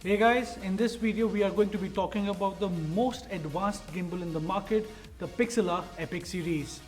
Hey guys, in this video we are going to be talking about the most advanced gimbal in the market, the Pixela Epic series.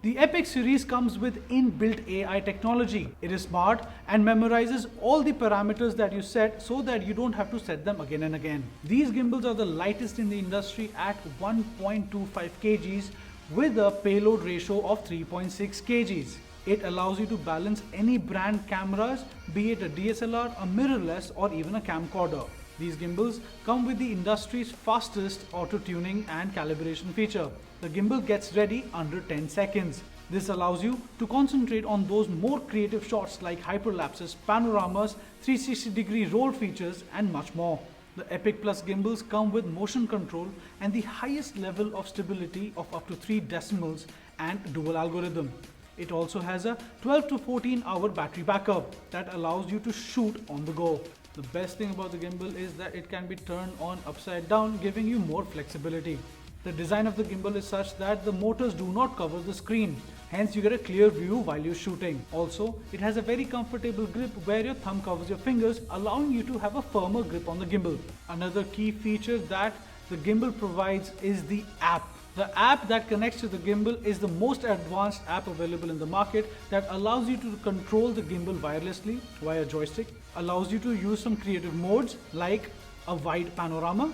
The Epic series comes with inbuilt AI technology. It is smart and memorizes all the parameters that you set so that you don't have to set them again and again. These gimbals are the lightest in the industry at 1.25 kgs with a payload ratio of 3.6 kgs. It allows you to balance any brand cameras, be it a DSLR, a mirrorless or even a camcorder. These gimbals come with the industry's fastest auto-tuning and calibration feature. The gimbal gets ready under 10 seconds. This allows you to concentrate on those more creative shots like hyperlapses, panoramas, 360-degree roll features and much more. The Epic Plus gimbals come with motion control and the highest level of stability of up to 3 decimals and dual algorithm. It also has a 12 to 14 hour battery backup that allows you to shoot on the go. The best thing about the gimbal is that it can be turned on upside down, giving you more flexibility. The design of the gimbal is such that the motors do not cover the screen, hence you get a clear view while you're shooting. Also, it has a very comfortable grip where your thumb covers your fingers, allowing you to have a firmer grip on the gimbal. Another key feature that the gimbal provides is the app. The app that connects to the gimbal is the most advanced app available in the market that allows you to control the gimbal wirelessly via joystick, allows you to use some creative modes like a wide panorama,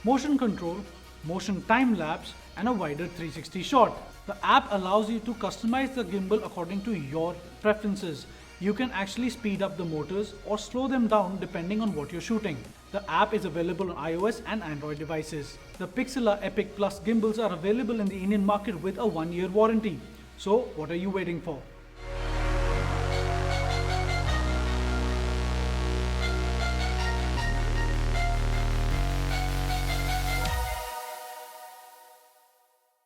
motion control, motion time lapse and a wider 360 shot. The app allows you to customize the gimbal according to your preferences. You can actually speed up the motors or slow them down depending on what you're shooting. The app is available on iOS and Android devices. The Pixela Epic Plus gimbals are available in the Indian market with a 1-year warranty. So what are you waiting for?